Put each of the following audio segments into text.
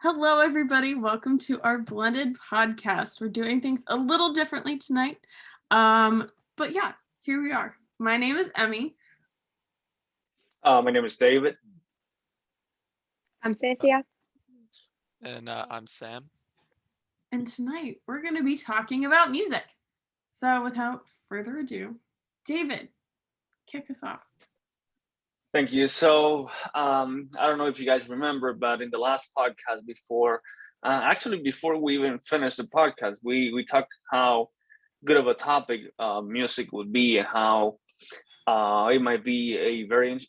Hello, everybody. Welcome to our blended podcast. We're doing things a little differently tonight. But yeah, here we are. My name is Emmy. My name is David. I'm Cesia. And I'm Sam. And tonight we're going to be talking about music. So without further ado, David, kick us off. Thank you. So I don't know if you guys remember, but in the last podcast before we even finished the podcast, we talked how good of a topic music would be and how it might be a very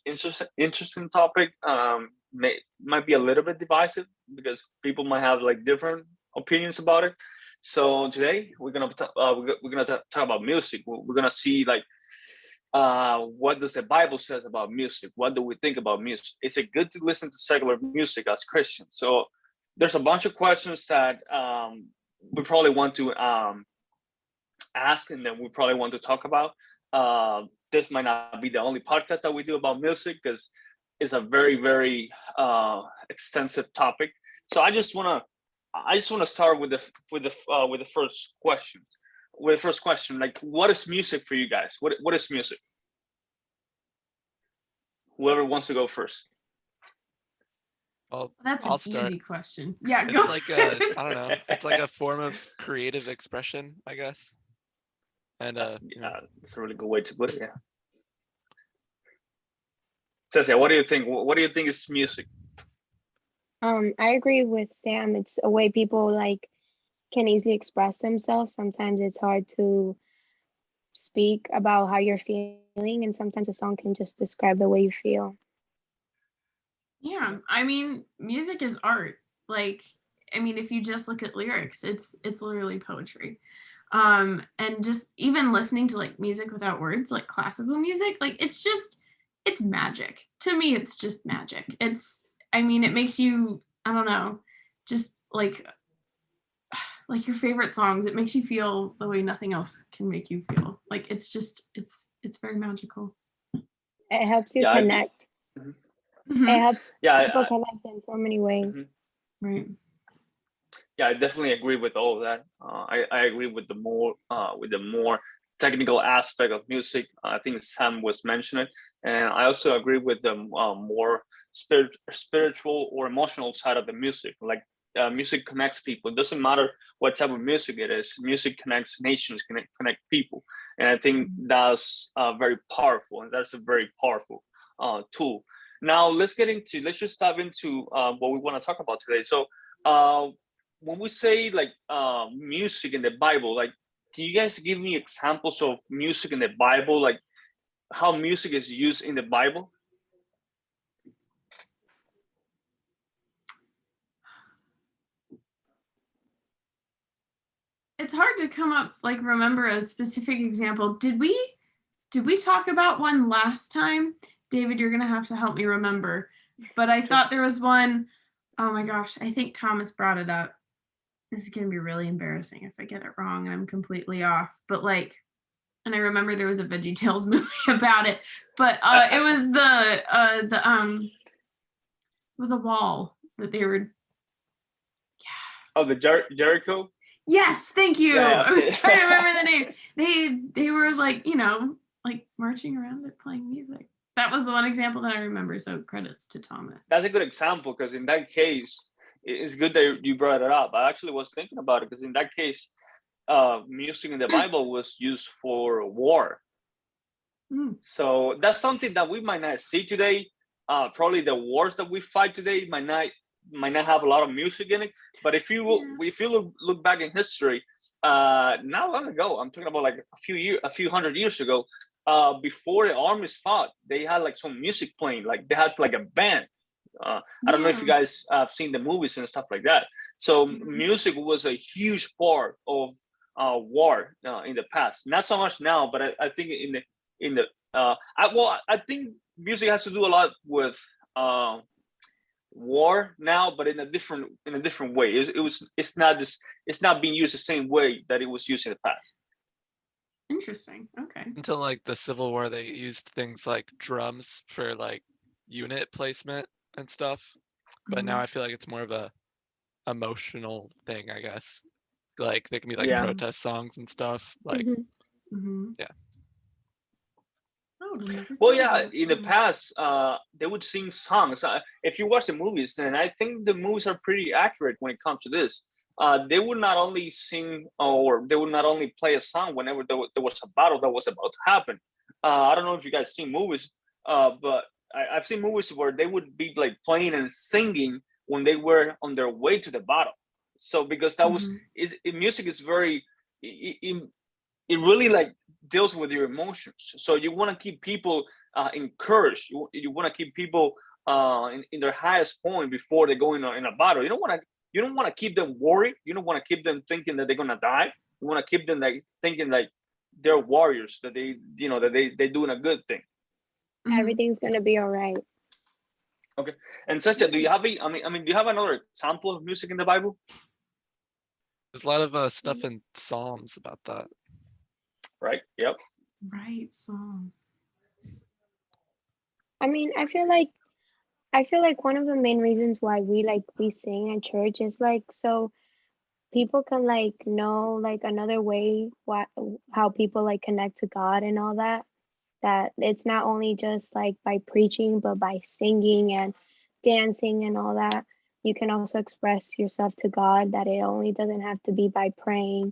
interesting topic. Might be a little bit divisive because people might have like different opinions about it. So today we're gonna talk about music. We're gonna see like what does the Bible says about music? What do we think about music? Is it good to listen to secular music as Christians? So there's a bunch of questions that we probably want to ask, and then we probably want to talk about. This might not be the only podcast that we do about music because it's a very, very extensive topic. So I just want to start with the first question. With the first question, like, what is music for you guys? What is music? Whoever wants to go first. Well, That's I'll an start. easy question. Yeah, go. It's like I don't know. It's like a form of creative expression, I guess. And That's a really good way to put it. Yeah. Cecia, what do you think? What do you think is music? I agree with Sam. It's a way people can easily express themselves. Sometimes it's hard to speak about how you're feeling, and sometimes a song can just describe the way you feel. Yeah, I mean, music is art. Like, I mean, if you just look at lyrics, it's literally poetry. And just even listening to like music without words, like classical music, like it's magic. To me, it's just magic. I mean, it makes you, I don't know, just like your favorite songs, it makes you feel the way nothing else can make you feel. Like it's very magical. It helps you Yeah, connect. Mhm. It helps Yeah, people connect in so many ways. Right. Yeah, I definitely agree with all of that. I agree with the more technical aspect of music. I think Sam was mentioning, and I also agree with the more spiritual or emotional side of the music. Like music connects people. It doesn't matter what type of music it is. Music connects nations, connect people, and I think that's very powerful, and that's a very powerful tool. Now let's just dive into what we want to talk about today. So. When we say like music in the Bible, like, can you guys give me examples of music in the Bible, like how music is used in the Bible? It's hard to remember a specific example. Did we talk about one last time? David, you're gonna have to help me remember. But I thought there was one. Oh my gosh, I think Thomas brought it up. This is gonna be really embarrassing if I get it wrong and I'm completely off. But and I remember there was a VeggieTales movie about it. But it was it was a wall that they were. Yeah. Oh, the Jericho. Yes, thank you. Yeah, I was trying to remember the name. They were marching around it playing music. That was the one example that I remember. So credits to Thomas. That's a good example because in that case, it's good that you brought it up. I actually was thinking about it because in that case, music in the Bible was used for war. So that's something that we might not see today. Probably the wars that we fight today might not have a lot of music in it. But if you look back in history, not long ago, I'm talking about like a few hundred years ago, before the armies fought, they had like some music playing, like they had like a band. I don't know if you guys have seen the movies and stuff like that. So music was a huge part of war in the past. Not so much now, but I think I think music has to do a lot with war now, but in a different way. It's not being used the same way that it was used in the past. Interesting. Okay. Until like the Civil War, they used things like drums for like unit placement and stuff. But now I feel like it's more of a emotional thing, I guess. Like they can be like Yeah. protest songs and stuff. Like Mhm. Mhm. Yeah. I would have never Well, thought yeah, of in the that. past, they would sing songs. If you watch the movies, then I think the movies are pretty accurate when it comes to this. They would not only sing or they would not only play a song whenever there was a battle that was about to happen. I don't know if you guys seen movies, but I've seen movies where they would be like playing and singing when they were on their way to the battle. So because that was Mhm. music is very it, it really like deals with your emotions. So you want to keep people encouraged. You want to keep people in their highest point before they go in a battle. You don't want to keep them worried. You don't want to keep them thinking that they're gonna die. You want to keep them like thinking like they're warriors, that they're doing a good thing. Mhm. Everything's gonna be all right. Okay. And Cecia, do you have do you have another example of music in the Bible? there's a lot of stuff in Psalms about that. Right. Yep. Right, Psalms. I mean, I feel like one of the main reasons why we sing at church is like so people can like know like another way what how people like connect to God and all that. That it's not only just like by preaching, but by singing and dancing and all that. You can also express yourself to God, that it only doesn't have to be by praying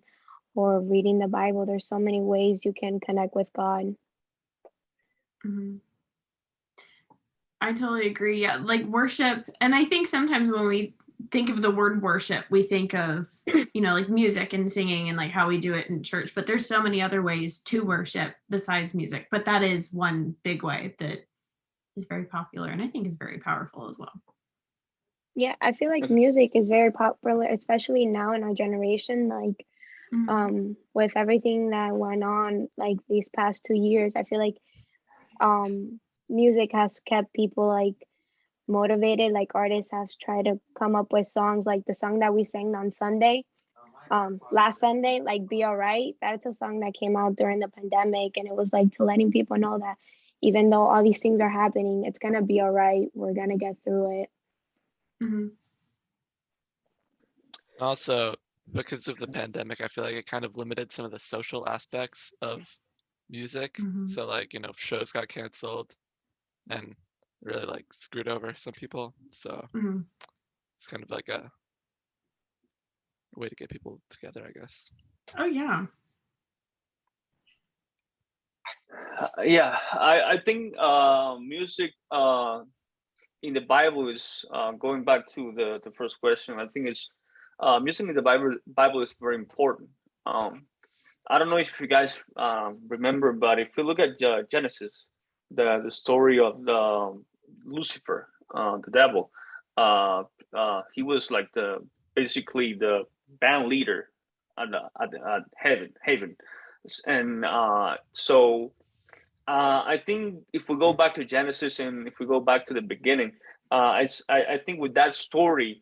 or reading the Bible. There's so many ways you can connect with God. Mhm. I totally agree. Yeah, like worship, and I think sometimes when we think of the word worship, we think of, like music and singing and like how we do it in church, but there's so many other ways to worship besides music. But that is one big way that is very popular and I think is very powerful as well. Yeah, I feel like music is very popular, especially now in our generation. Like, Mhm. with everything that went on like these past 2 years, I feel like um music has kept people like motivated. Like artists have tried to come up with songs like the song that we sang on Sunday, last Sunday, like Be Alright. That's a song that came out during the pandemic, and it was like to letting people know that even though all these things are happening, it's gonna be all right. We're gonna get through it. Mhm. Also, because of the pandemic, I feel like it kind of limited some of the social aspects of music. Mhm. So like, shows got canceled and really like screwed over some people. So Mhm. it's kind of like a way to get people together, I guess. Oh yeah. Yeah, I think music in the Bible is going back to the first question. I think it's music in the Bible is very important. I don't know if you guys remember, but if you look at Genesis, the story of the Lucifer, the devil, uh, he was like the basically the band leader at heaven, and so I think if we go back to Genesis and if we go back to the beginning, I think with that story,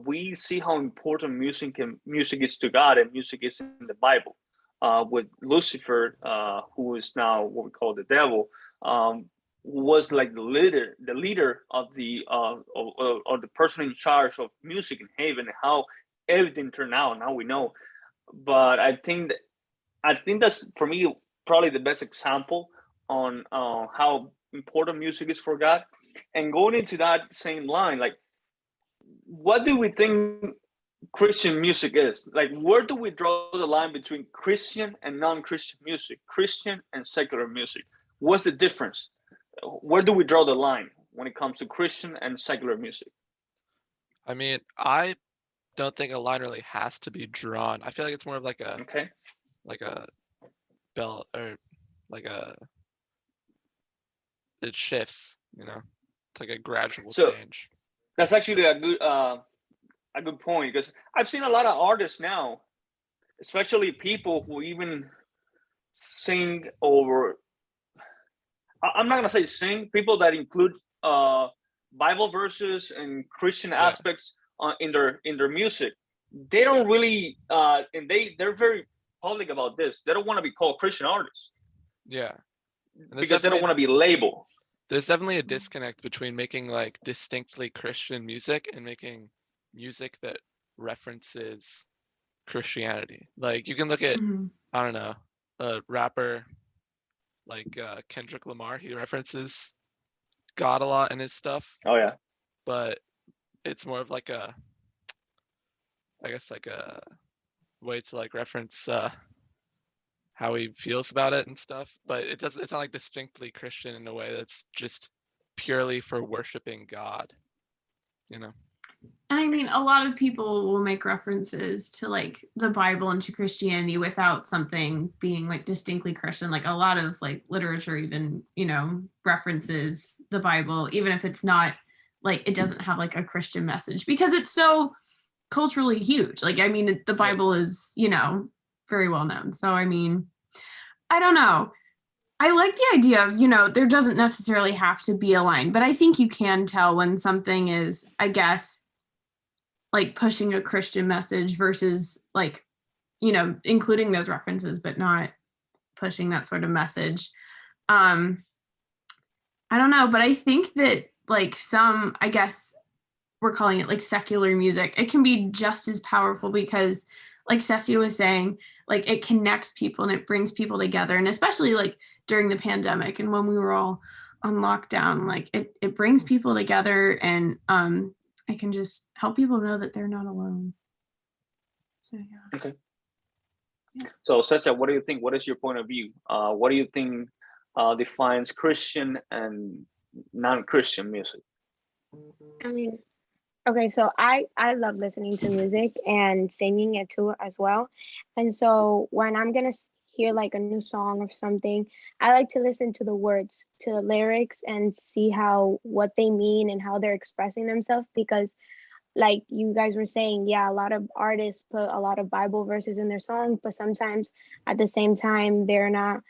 we see how important music is to God and music is in the Bible. With Lucifer, who is now what we call the devil, was like the leader of of the person in charge of music in heaven. How everything turned out, now we know. But I think that's for me probably the best example on how important music is for God. And going into that same line, like, what do we think Christian music is? Like, where do we draw the line between Christian and non-Christian music, Christian and secular music? What's the difference? Where do we draw the line when it comes to Christian and secular music? I mean, I don't think a line really has to be drawn. I feel like it's more of Okay, like a bell or like a it shifts, It's like a gradual so change. that's actually a good point because I've seen a lot of artists now, especially people who even sing over. I'm not gonna say sing. People that include Bible verses and Christian Yeah. aspects in their music. They don't really, and they're very public about this. They don't want to be called Christian artists Yeah. And because they don't want to be labeled. there's definitely a disconnect between making like distinctly Christian music and making music that references Christianity. Like you can look at, Mhm. I don't know, a rapper like Kendrick Lamar. He references God a lot in his stuff, Oh yeah. but it's more of like a, I guess like a way to like reference how he feels about it and stuff. But it doesn't. It's not like distinctly Christian in a way that's just purely for worshiping God. You know. And I mean, a lot of people will make references to like the Bible and to Christianity without something being like distinctly Christian. Like a lot of like literature even, references the Bible, even if it's not like it doesn't have like a Christian message because it's so culturally huge. Like, I mean, the Bible is, very well known. So, I mean, I don't know. I like the idea of, there doesn't necessarily have to be a line, but I think you can tell when something is, I guess, like pushing a Christian message versus like, including those references, but not pushing that sort of message. I don't know, but I think that like some, I guess we're calling it like secular music, it can be just as powerful because like Cecia was saying, like it connects people and it brings people together. And especially like during the pandemic and when we were all on lockdown, like it brings people together and it can just help people know that they're not alone. So yeah. Okay. So Cecia, what do you think? What is your point of view? What do you think defines Christian and non-Christian music? I mean, okay, so I love listening to music and singing it too as well. And so when I'm gonna hear like a new song or something, I like to listen to the words, to the lyrics, and see how what they mean and how they're expressing themselves. Because, like you guys were saying, yeah, a lot of artists put a lot of Bible verses in their songs, but sometimes at the same time they're not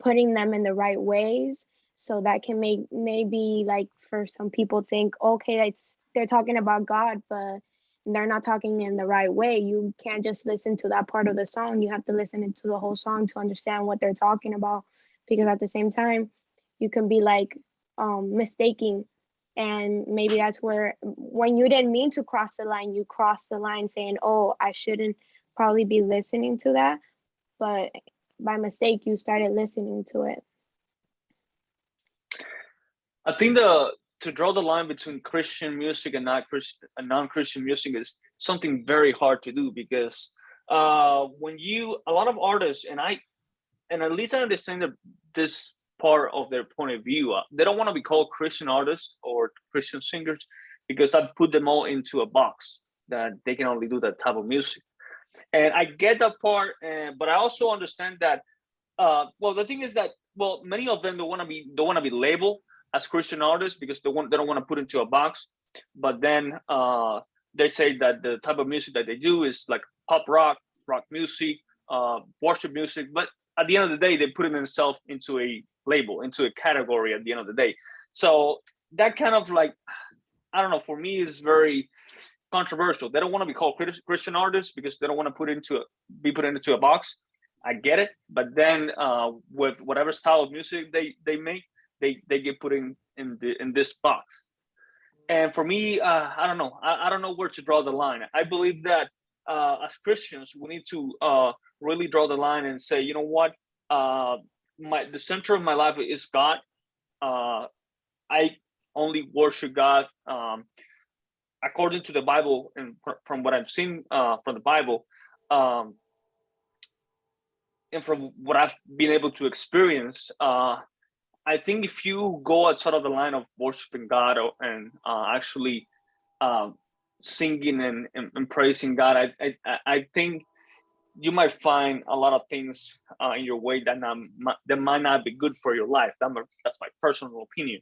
putting them in the right ways. So that can make maybe like for some people think, okay, they're talking about God, but they're not talking in the right way. You can't just listen to that part of the song. You have to listen to the whole song to understand what they're talking about. Because at the same time, you can be like mistaking. And maybe that's where when you didn't mean to cross the line, you cross the line saying, oh, I shouldn't probably be listening to that. But by mistake, you started listening to it. I think to draw the line between Christian music and not Christian and non-Christian music is something very hard to do because when a lot of artists and at least I understand that this part of their point of view, they don't want to be called Christian artists or Christian singers because that put them all into a box that they can only do that type of music. And I get that part, but I also understand that. Well, the thing is that many of them don't want to be labeled as Christian artists because they don't want to put into a box. But then they say that the type of music that they do is like pop rock music, worship music. But at the end of the day, they put themselves into a label, into a category. At the end of the day, so that kind of like I don't know. For me, is very controversial. They don't want to be called Christian artists because they don't want to be put into a box. I get it, but then with whatever style of music they make, they get put in this box. And for me, I don't know. I don't know where to draw the line. I believe that as Christians, we need to really draw the line and say, you know what, the center of my life is God. I only worship God according to the Bible, and from what I've seen from the Bible. And from what I've been able to experience, I think if you go outside of the line of worshiping God and actually singing and praising God, I think you might find a lot of things in your way that might not be good for your life. That's my personal opinion.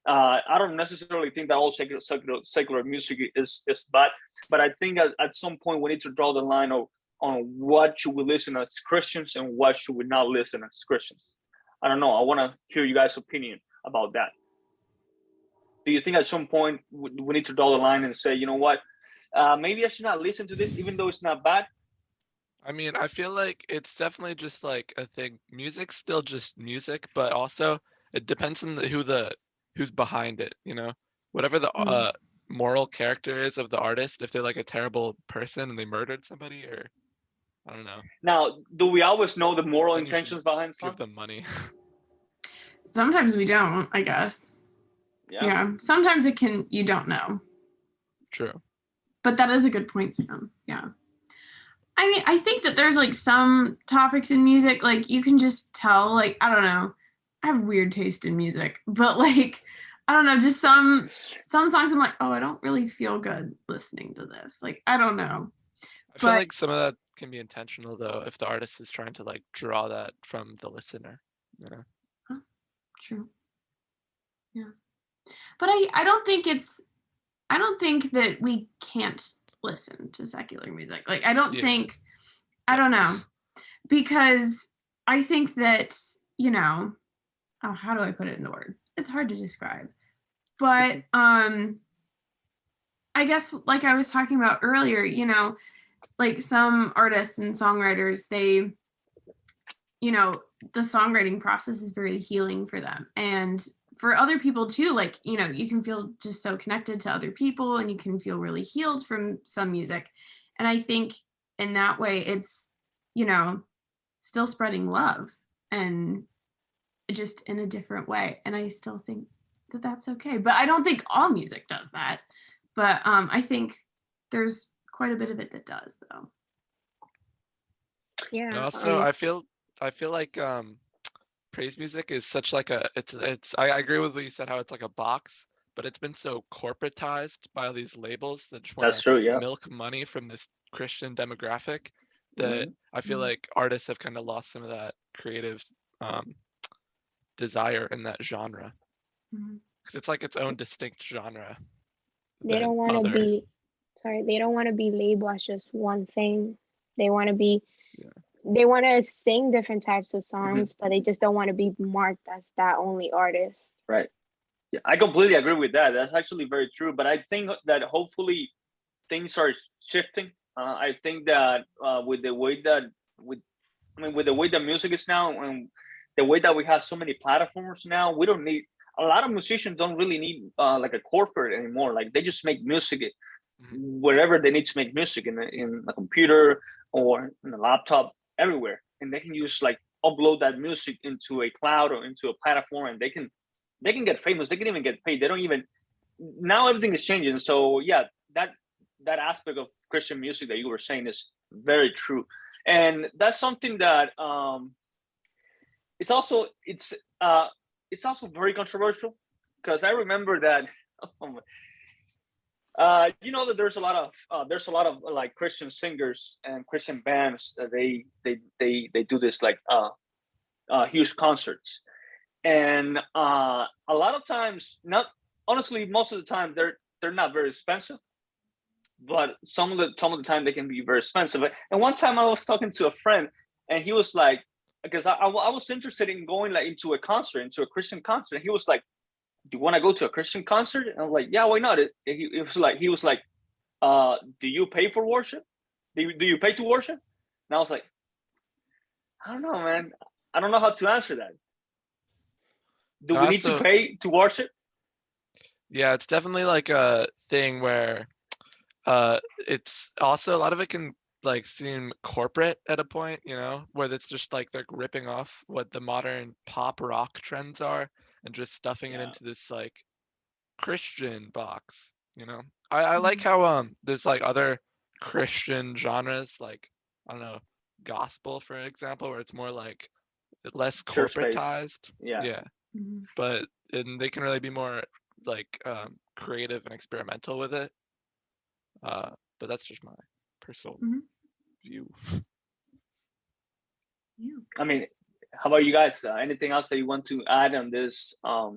I don't necessarily think that all secular music is bad, but I think at some point we need to draw the line on what should we listen as Christians and what should we not listen as Christians. I don't know. I want to hear you guys' opinion about that. Do you think at some point we need to draw the line and say, you know what, maybe I should not listen to this, even though it's not bad? I mean, I feel like it's definitely just like a thing. Music's still just music, but also it depends on who's behind it. Whatever the moral character is of the artist, if they're like a terrible person and they murdered somebody, or I don't know. Now, do we always know the moral Then you should intentions behind songs? Give them money. Sometimes we don't, I guess. Yeah. Sometimes you don't know. True. But that is a good point, Sam. Yeah. I mean, I think that there's like some topics in music, like you can just tell, like, I don't know. I have weird taste in music, but like, I don't know, just some songs I'm like, oh, I don't really feel good listening to this. Like, I don't know. I feel But- like some of that can be intentional though, if the artist is trying to like draw that from the listener, you know. True. Yeah. But I don't think that we can't listen to secular music. Like, I don't think, I don't know, because I think that, you know, oh, how do I put it into words? It's hard to describe. But I guess, like I was talking about earlier, you know, like some artists and songwriters, they, you know, the songwriting process is very healing for them. And for other people too, like, you know, you can feel just so connected to other people and you can feel really healed from some music. And I think in that way, it's, you know, still spreading love and just in a different way. And I still think that that's okay. But I don't think all music does that. But I think there's quite a bit of it that does, though. Yeah. And also, I feel like praise music is such like a I agree with what you said, how it's like a box, but it's been so corporatized by all these labels that just want That's true, yeah. milk money from this Christian demographic that I feel like artists have kind of lost some of that creative desire in that genre, because it's like its own distinct genre. They don't want to be, they don't want to be labeled as just one thing. They want to be, they want to sing different types of songs, but they just don't want to be marked as that only artist. Right. Yeah, I completely agree with that. That's actually very true. But I think that hopefully things are shifting. I think that with the way that with the way that music is now, and the way that we have so many platforms now, we don't need a lot of musicians don't really need like a corporate anymore. Like they just make music wherever they need to make music in a computer or in a laptop, everywhere, and they can use like upload that music into a cloud or into a platform, and they can get famous. They can even get paid. They don't even now everything is changing. So yeah, that aspect of Christian music that you were saying is very true, and that's something that it's also very controversial, because I remember that you know that there's a lot of like Christian singers and Christian bands that they do this like huge concerts, and a lot of times, not honestly, most of the time they're not very expensive, but some of the time they can be very expensive. And one time I was talking to a friend, and he was like, because I was interested in going like into a Christian concert, and he was like, do you want to go to a Christian concert? And I was like, yeah, why not? He was like, do you pay for worship? Do you pay to worship? And I was like, I don't know, man. I don't know how to answer that. Do we need to pay to worship? Yeah, it's definitely like a thing where it's also a lot of it can like seem corporate at a point, you know, where it's just like they're ripping off what the modern pop rock trends are and just stuffing it into this like Christian box, you know. I like how there's like other Christian genres, like I don't know, gospel for example, where it's more like less corporatized. Yeah. But and they can really be more like creative and experimental with it. But that's just my personal view. Yeah. I mean, how about you guys? Anything else that you want to add on this? I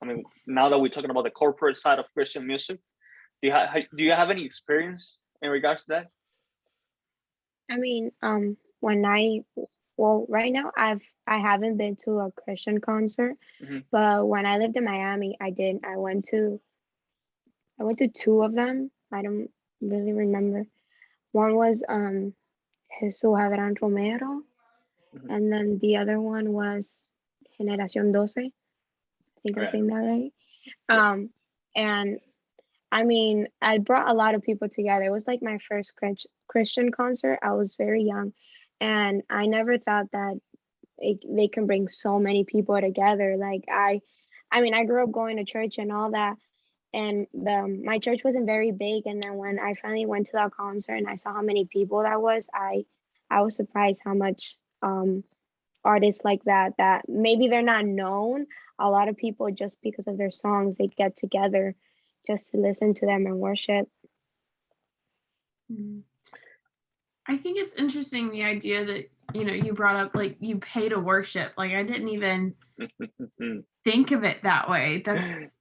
mean, now that we're talking about the corporate side of Christian music, do you have any experience in regards to that? I mean, right now I haven't been to a Christian concert, but when I lived in Miami, I did. I went to two of them. I don't really remember. One was Jesús Adrián Romero, and then the other one was Generación 12. I think I'm saying that right. And I mean, I brought a lot of people together. It was like my first Christian concert. I was very young, and I never thought that they can bring so many people together. Like I mean, I grew up going to church and all that, and my church wasn't very big. And then when I finally went to that concert and I saw how many people that was, I was surprised how much artists like that maybe they're not known. A lot of people, just because of their songs, they get together just to listen to them and worship. Mm. I think it's interesting, the idea that, you brought up, like, you pay to worship. Like, I didn't even think of it that way. That's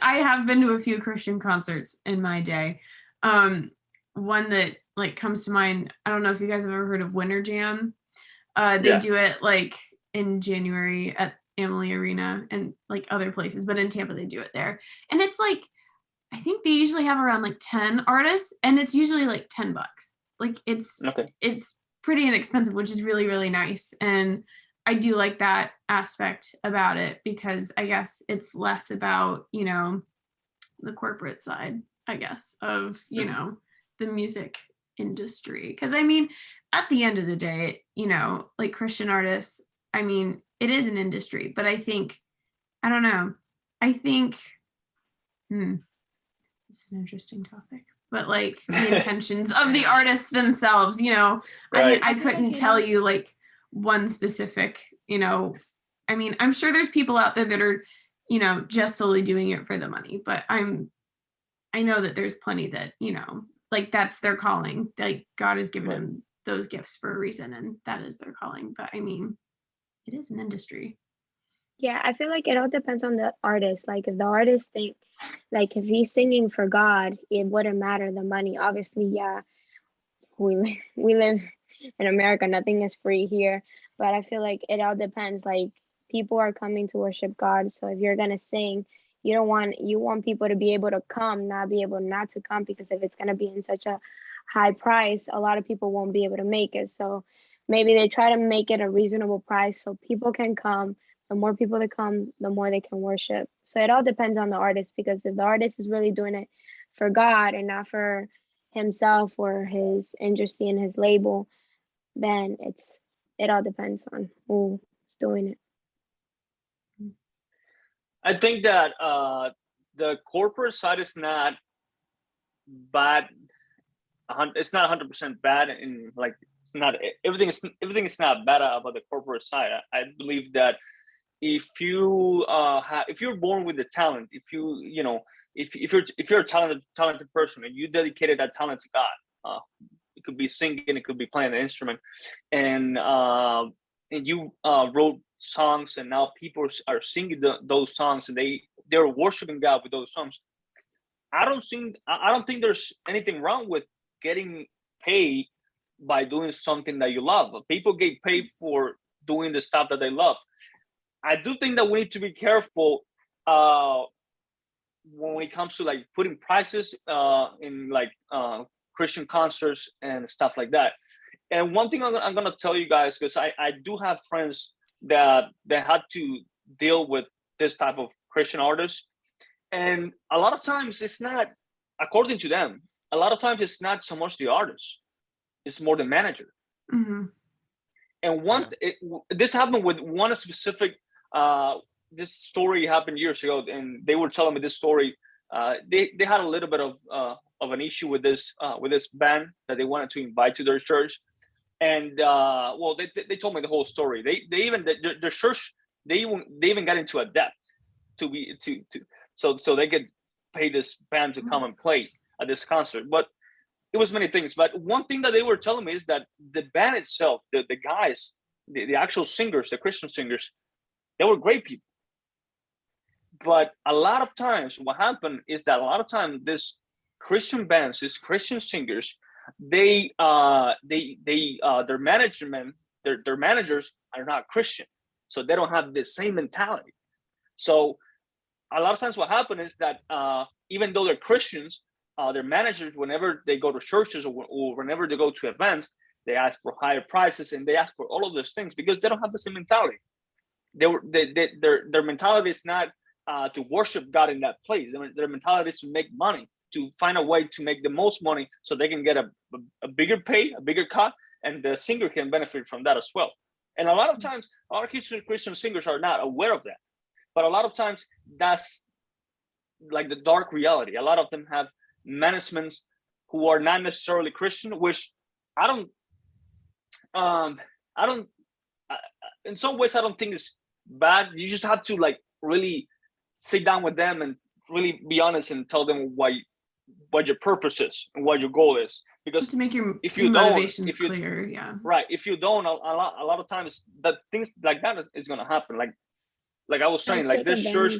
I have been to a few Christian concerts in my day. One that, like, comes to mind, I don't know if you guys have ever heard of Winter Jam. They Yeah. do it like in January at Amalie Arena and like other places, but in Tampa they do it there. And it's like, I think they usually have around like 10 artists, and it's usually like $10. Like it's pretty inexpensive, which is really, really nice. And I do like that aspect about it, because I guess it's less about, the corporate side, I guess, of, the music industry. Because I mean, at the end of the day, like Christian artists, I mean, it is an industry, but I think, I don't know, I think, it's an interesting topic, but like the intentions of the artists themselves, I mean, Right. I couldn't tell you like one specific, I mean, I'm sure there's people out there that are, just solely doing it for the money, but I know that there's plenty that, like that's their calling. Like God has given them those gifts for a reason, and that is their calling. But I mean, it is an industry. Yeah, I feel like it all depends on the artist. Like if the artist think, like if he's singing for God, it wouldn't matter the money. Obviously, yeah, we live in America, nothing is free here. But I feel like it all depends. Like people are coming to worship God, so if you're gonna sing, you want people to be able to come, not be able not to come, because if it's gonna be in such a high price, a lot of people won't be able to make it. So maybe they try to make it a reasonable price so people can come. The more people that come, the more they can worship. So it all depends on the artist, because if the artist is really doing it for God and not for himself or his industry and his label, then it all depends on who's doing it. I think that the corporate side is not bad. It's not 100% bad, in like it's not everything is not bad about the corporate side. I believe that if you're born with the talent, if you're a talented person and you dedicated that talent to God, it could be singing, it could be playing an instrument, and you wrote songs, and now people are singing those songs, and they're worshiping God with those songs. I don't think there's anything wrong with getting paid by doing something that you love. People get paid for doing the stuff that they love. I do think that we need to be careful when it comes to like putting prices in like Christian concerts and stuff like that. And one thing I'm gonna tell you guys, because I do have friends that had to deal with this type of Christian artists, and a lot of times it's not, according to them, a lot of times it's not so much the artist, it's more the manager. Mm-hmm. And this happened with one specific this story happened years ago, and they were telling me this story. They had a little bit of an issue with this band that they wanted to invite to their church, and they told me the whole story. They even their church, they even got into a debt so they could pay this band to come and play at this concert. But it was many things. But one thing that they were telling me is that the band itself, the guys, the actual singers, the Christian singers, they were great people. But a lot of times what happened is that a lot of times this Christian bands, these Christian singers, their management, their managers are not Christian. So they don't have the same mentality. So a lot of times what happened is that even though they're Christians, their managers, whenever they go to churches or whenever they go to events, they ask for higher prices and they ask for all of those things because they don't have the same mentality. Their mentality is not to worship God in that place. Their mentality is to make money. to find a way to make the most money so they can get a bigger pay, a bigger cut, and the singer can benefit from that as well. And a lot of times, a lot of Christian singers are not aware of that. But a lot of times, that's like the dark reality. A lot of them have managements who are not necessarily Christian, which I don't, in some ways, I don't think it's bad. You just have to like really sit down with them and really be honest and tell them what your purpose is and what your goal is. Because to make your if you motivations clear, yeah. Right. If you don't, a lot of times that things like that is going to happen. Like I was saying, like this church,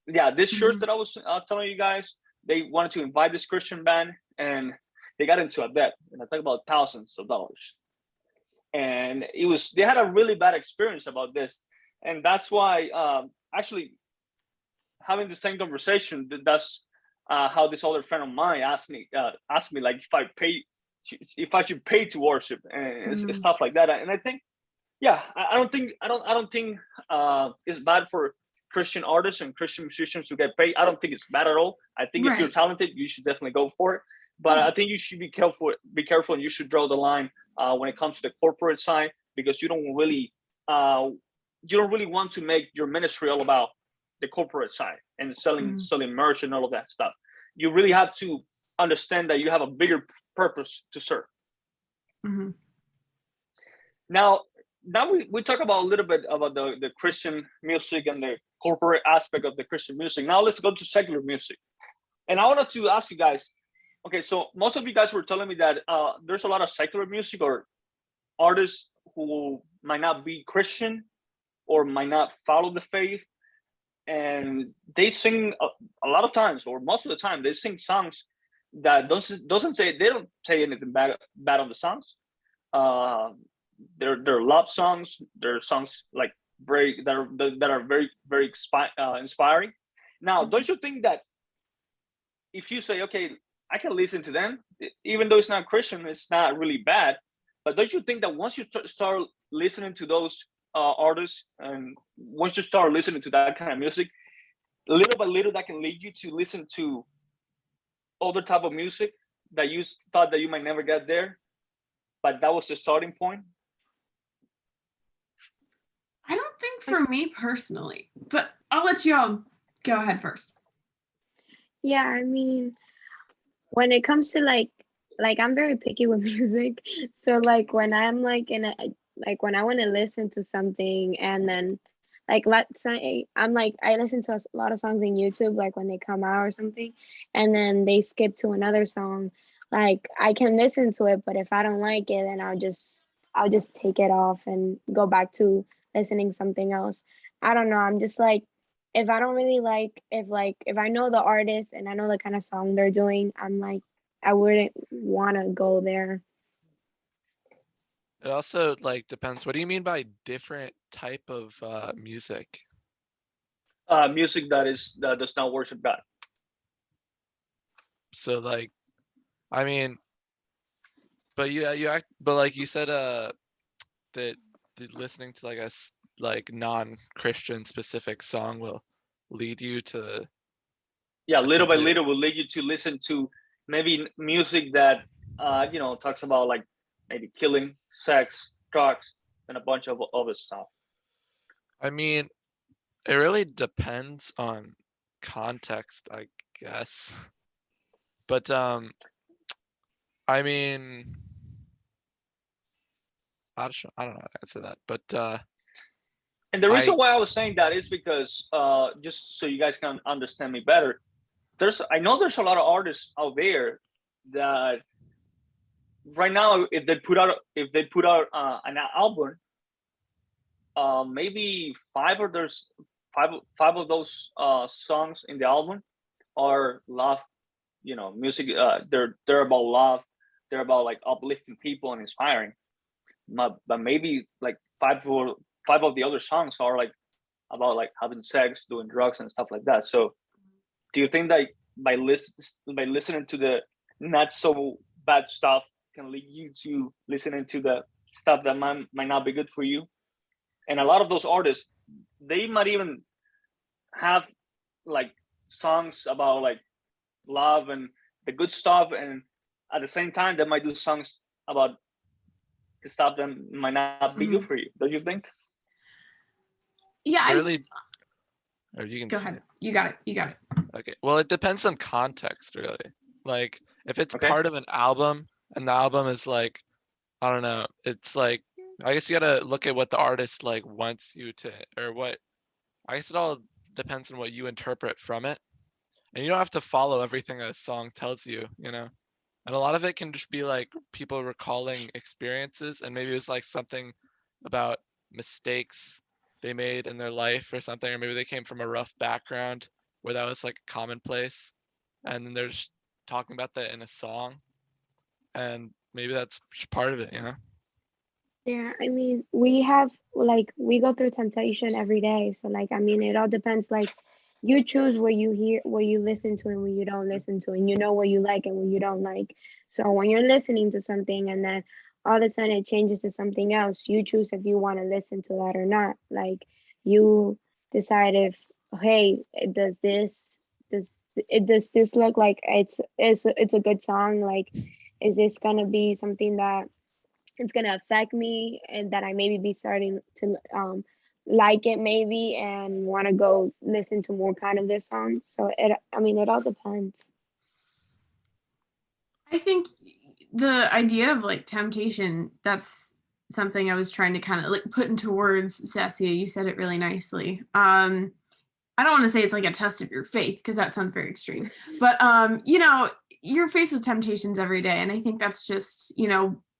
this church that I was telling you guys, they wanted to invite this Christian band and they got into a debt, and I talk about thousands of dollars. And they had a really bad experience about this. And that's why actually having the same conversation, that's how this other friend of mine asked me like if I should pay to worship and stuff like that. And I think, I don't think it's bad for Christian artists and Christian musicians to get paid. I don't think it's bad at all. I think if you're talented, you should definitely go for it. But I think you should be careful, and you should draw the line when it comes to the corporate side, because you don't really want to make your ministry all about the corporate side and selling merch and all of that stuff. You really have to understand that you have a bigger purpose to serve. Mm-hmm. Now we talk about a little bit about the Christian music and the corporate aspect of the Christian music. Now let's go to secular music. And I wanted to ask you guys, okay, so most of you guys were telling me that there's a lot of secular music or artists who might not be Christian or might not follow the faith. And they sing a lot of times, or most of the time, they sing songs that they don't say anything bad on the songs. They're love songs. They're songs like that are very, very inspiring. Now, don't you think that if you say, okay, I can listen to them, even though it's not Christian, it's not really bad. But don't you think that once you start listening to those artists, and once you start listening to that kind of music, little by little, that can lead you to listen to other type of music that you thought that you might never get there, but that was the starting point? I don't think for me personally, but I'll let you all go ahead first. Yeah, I mean, when it comes to like I'm very picky with music. So like when I'm like when I want to listen to something, and then like let's say I listen to a lot of songs in YouTube, like when they come out or something, and then they skip to another song, like I can listen to it, but if I don't like it, then I'll just take it off and go back to listening something else. I don't know. I'm just like, if I don't really like, if I know the artist and I know the kind of song they're doing, I'm like, I wouldn't want to go there. It also like depends. What do you mean by different type of music? Music that does not worship God. So like, I mean, but but like you said, that listening to like non-Christian specific song will lead you to. Yeah, little by little will lead you to listen to maybe music that talks about like maybe killing, sex, drugs, and a bunch of other stuff. I mean, it really depends on context, I guess. But I mean, I don't know how to answer that. But and the reason why I was saying that is because just so you guys can understand me better, I know there's a lot of artists out there that right now, if they put out an album, maybe five of those songs in the album are love, music. They're about love. They're about like uplifting people and inspiring. But maybe like five of the other songs are like about like having sex, doing drugs, and stuff like that. So, do you think that by listening to the not so bad stuff can lead you to listening to the stuff that might not be good for you? And a lot of those artists, they might even have like songs about like love and the good stuff, and at the same time they might do songs about the stuff that might not be good for you. Don't you think? Yeah, Really, or you can go say ahead. You got it. Okay. Well, it depends on context, really. Like, if it's Okay. part of an album and the album is like, I don't know, it's like, I guess you gotta look at what the artist like wants you to, or what, I guess it all depends on what you interpret from it. And you don't have to follow everything a song tells you, you know? And a lot of it can just be like people recalling experiences, and maybe it's like something about mistakes they made in their life or something, or maybe they came from a rough background where that was like commonplace, and then they're just talking about that in a song, and maybe that's just part of it, you know? Yeah, I mean, we have like we go through temptation every day. So like I mean, it all depends. Like you choose what you hear, what you listen to, and what you don't listen to, and you know what you like and what you don't like. So when you're listening to something and then all of a sudden it changes to something else, you choose if you want to listen to that or not. Like you decide if, hey, does this look like it's a good song? Like, is this gonna be something that it's gonna affect me and that I maybe be starting to like it maybe and want to go listen to more kind of this song. So I mean, it all depends. I think the idea of like temptation, that's something I was trying to kind of like put into words. Cesia, you said it really nicely. I don't want to say it's like a test of your faith because that sounds very extreme, but you're faced with temptations every day, and I think that's just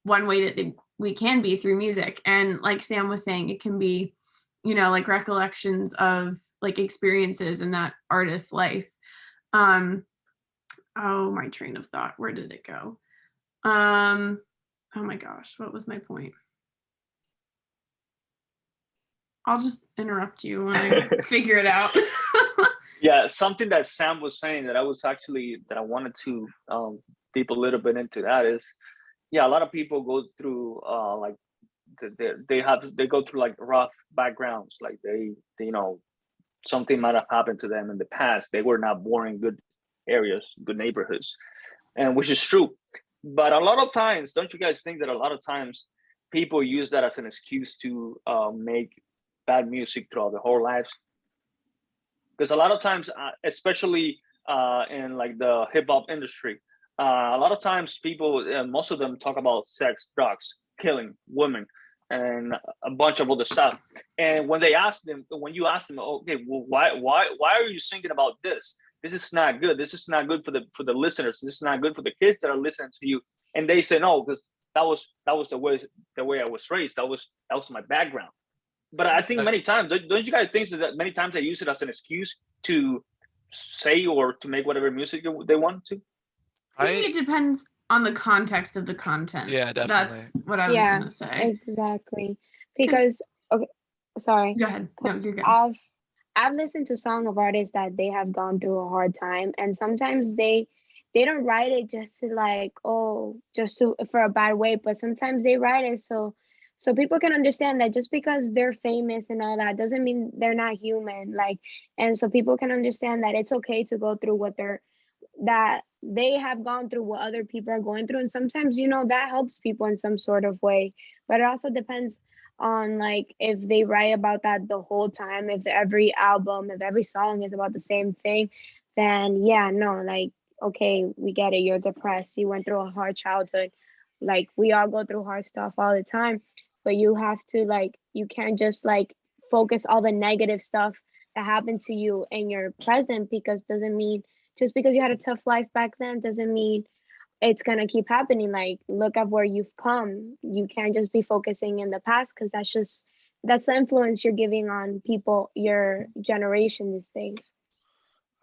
one way that we can be through music. And like Sam was saying, it can be like recollections of like experiences in that artist's life. Oh, my train of thought, where did it go? Oh my gosh, what was my point? I'll just interrupt you when I figure it out. Yeah, something that Sam was saying that I wanted to deep a little bit into that is, yeah, a lot of people go through like they go through like rough backgrounds, like they something might have happened to them in the past. They were not born in good areas, good neighborhoods, and which is true. But a lot of times, don't you guys think that a lot of times people use that as an excuse to make bad music throughout their whole lives? Because a lot of times, especially in like the hip hop industry, a lot of times people, most of them talk about sex, drugs, killing women, and a bunch of other stuff. And when you ask them, okay, well, why are you singing about this? This is not good. This is not good for the listeners. This is not good for the kids that are listening to you. And they say no, because that was the way I was raised. That was my background. But I think many times, don't you guys think that many times they use it as an excuse to say or to make whatever music they want to? I think it depends on the context of the content. Yeah, definitely. That's what I was gonna say. Exactly. Because okay, sorry. Go ahead. No, you're good. I've listened to song of artists that they have gone through a hard time, and sometimes they don't write it just to like just to for a bad way, but sometimes they write it so people can understand that just because they're famous and all that doesn't mean they're not human. Like, and so people can understand that it's okay to go through that they have gone through what other people are going through, and sometimes that helps people in some sort of way. But it also depends on like if they write about that the whole time. If every album, if every song is about the same thing, then yeah, no, like, okay, we get it, you're depressed, you went through a hard childhood, like we all go through hard stuff all the time. But you have to like, you can't just like focus all the negative stuff that happened to you in your present, because doesn't mean just because you had a tough life back then doesn't mean it's gonna keep happening. Like, look at where you've come. You can't just be focusing in the past, because that's the influence you're giving on people, your generation these days.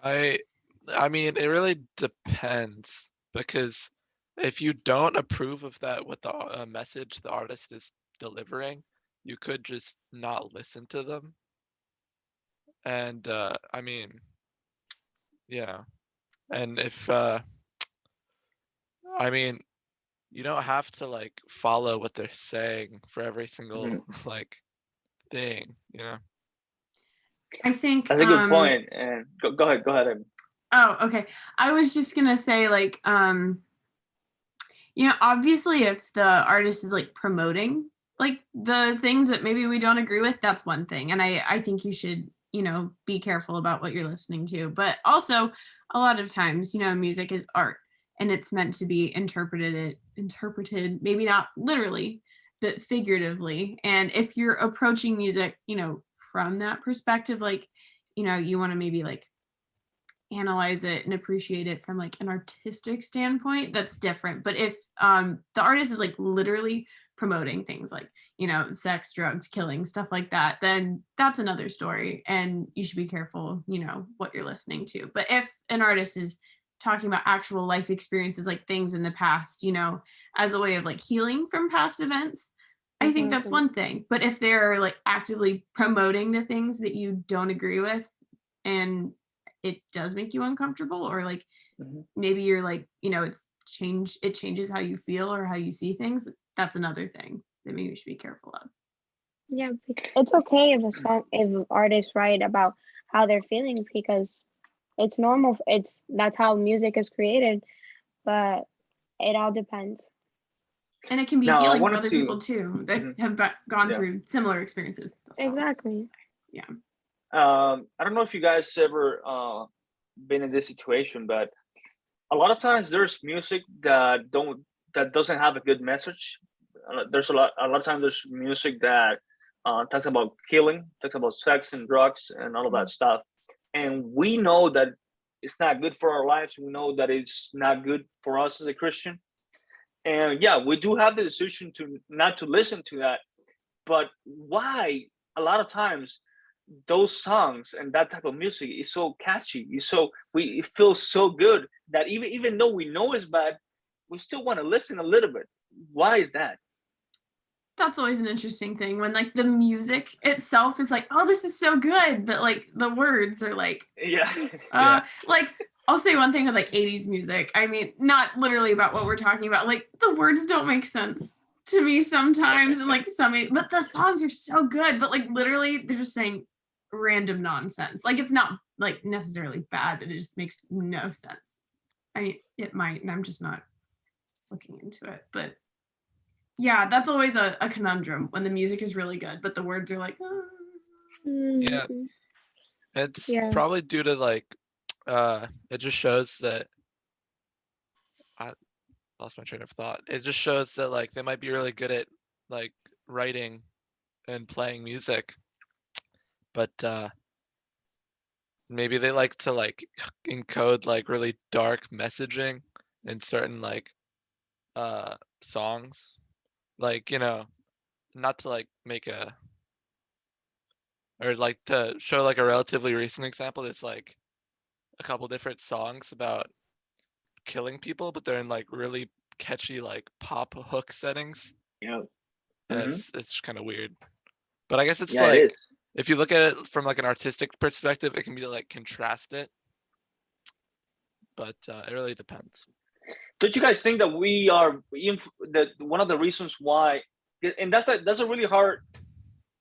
I mean, it really depends, because if you don't approve of that, what the message the artist is delivering, you could just not listen to them. And I mean, yeah. And if I mean, you don't have to like follow what they're saying for every single like thing, you know. I think that's a good point. And go ahead, Em. Oh, okay. I was just gonna say, like, obviously if the artist is like promoting like the things that maybe we don't agree with, that's one thing. And I think you should, be careful about what you're listening to. But also a lot of times, music is art and it's meant to be interpreted, maybe not literally, but figuratively. And if you're approaching music, from that perspective, like, you want to maybe like analyze it and appreciate it from like an artistic standpoint, that's different. But if the artist is like literally promoting things like sex, drugs, killing, stuff like that, then that's another story and you should be careful what you're listening to. But if an artist is talking about actual life experiences, like things in the past, as a way of like healing from past events, I think that's one thing. But if they're like actively promoting the things that you don't agree with and it does make you uncomfortable, or like maybe you're like, it changes how you feel or how you see things, that's another thing that maybe you should be careful of. Yeah, it's okay if artists write about how they're feeling, because it's normal. That's how music is created, but it all depends. And it can be Now, I healing for wanted other to- people too that have gone Yeah. through similar experiences. That's all. Exactly. Yeah. I don't know if you guys ever been in this situation, but a lot of times there's music that doesn't have a good message. There's a lot of times there's music that talks about killing, talks about sex and drugs and all of that stuff, and we know that it's not good for our lives. We know that it's not good for us as a Christian, and yeah, we do have the decision to not to listen to that. But why? A lot of times those songs and that type of music is so catchy. It feels so good that even though we know it's bad, we still want to listen a little bit. Why is that? That's always an interesting thing when like the music itself is like, oh, this is so good, but like the words are like, Yeah. like I'll say one thing with like 80s music. I mean, not literally about what we're talking about. Like the words don't make sense to me sometimes, and like but the songs are so good. But like literally, they're just saying random nonsense. Like it's not like necessarily bad, but it just makes no sense. I mean, it might, and I'm just not looking into it. But yeah, that's always a conundrum when the music is really good, but the words are like, oh. Yeah. It's probably due to like, it just shows that I lost my train of thought. It just shows that like they might be really good at like writing and playing music, but maybe they like to like encode like really dark messaging in certain like songs, like not to like make a or like to show like a relatively recent example. There's like a couple different songs about killing people, but they're in like really catchy like pop hook settings. Yeah. And it's kind of weird. But I guess it's Yeah, like it is. if you look at it from like an artistic perspective, it can be like contrast it. But it really depends. Don't you guys think that we are that one of the reasons why, and that's a really hard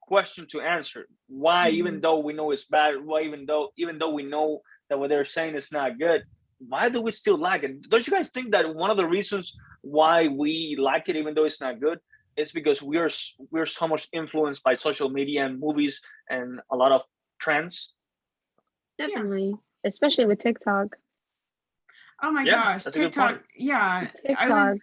question to answer. Why, even though we know it's bad, why even though we know that what they're saying is not good, why do we still like it? Don't you guys think that one of the reasons why we like it, even though it's not good, is because we're so much influenced by social media and movies and a lot of trends? Definitely, especially with TikTok. Oh my gosh, TikTok. Yeah, TikTok,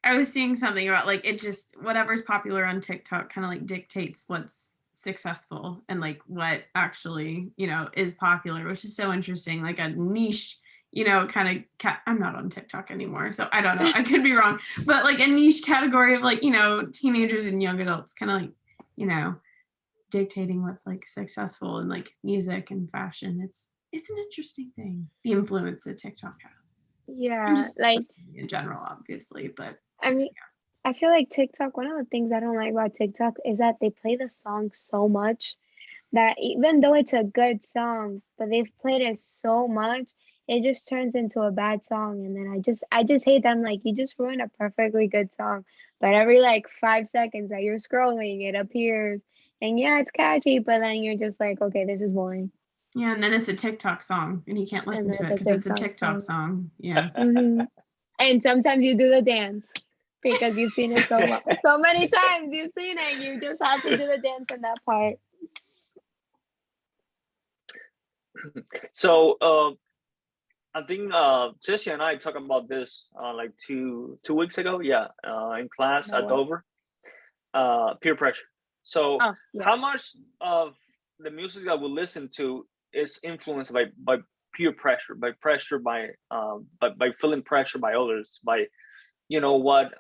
I was seeing something about like it just whatever's popular on TikTok kind of like dictates what's successful and like what actually is popular, which is so interesting. Like a niche, kind of. I'm not on TikTok anymore, so I don't know. I could be wrong, but like a niche category of like teenagers and young adults, kind of like dictating what's like successful in like music and fashion. It's an interesting thing, the influence that TikTok has. Yeah, like in general, obviously, but I mean, I feel like TikTok, one of the things I don't like about TikTok is that they play the song so much that even though it's a good song, but they've played it so much, it just turns into a bad song. And then I just hate them. Like, you just ruined a perfectly good song. But every like 5 seconds that you're scrolling, it appears. And yeah, it's catchy, but then you're just like, okay, this is boring. Yeah, and then it's a TikTok song, and you can't listen to it that's because a it's a TikTok song. Yeah. And sometimes you do the dance because you've seen it so many times. You've seen it. You just have to do the dance in that part. So I think Cecia and I talked about this like 2 weeks ago. Yeah, in class No at way. Dover. Peer pressure. So Oh, yeah. how much of the music that we listen to is influenced by peer pressure, by feeling pressure by others, by you know what,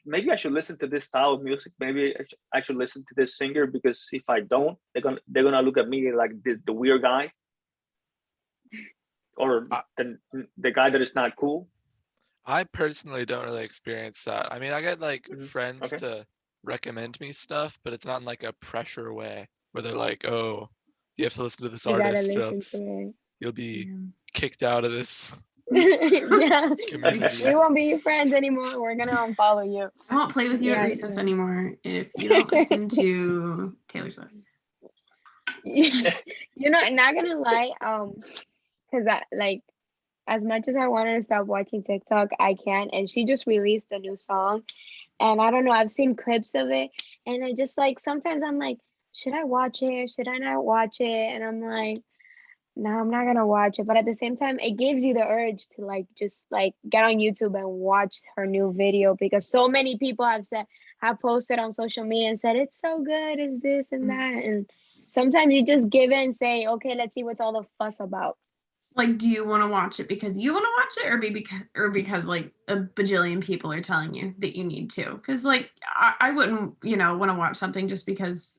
maybe I should listen to this style of music, maybe I should listen to this singer, because if I don't, they're gonna look at me like the weird guy, or the guy that is not cool. I personally don't really experience that. I mean, I get like friends Okay. to recommend me stuff, but it's not in like a pressure way where they're like, "Oh, you have to listen to this You gotta artist, or listen else to you'll be Yeah. kicked out of this it. Yeah. community." We won't be your friends anymore. We're gonna unfollow you. I won't play with you at Yeah, recess no. anymore if you don't listen to Taylor Swift. You know, not gonna lie, because I like, as much as I wanted to stop watching TikTok, I can't. And she just released a new song, and I don't know. I've seen clips of it, and I just like sometimes I'm like, should I watch it? Should I not watch it? And I'm like, no, I'm not gonna watch it. But at the same time, it gives you the urge to like just like get on YouTube and watch her new video, because so many people have posted on social media and said it's so good, it's this and that. And sometimes you just give in and say, okay, let's see what's all the fuss about. Like, do you want to watch it because you want to watch it, or because like a bajillion people are telling you that you need to? Because like I wouldn't, want to watch something just because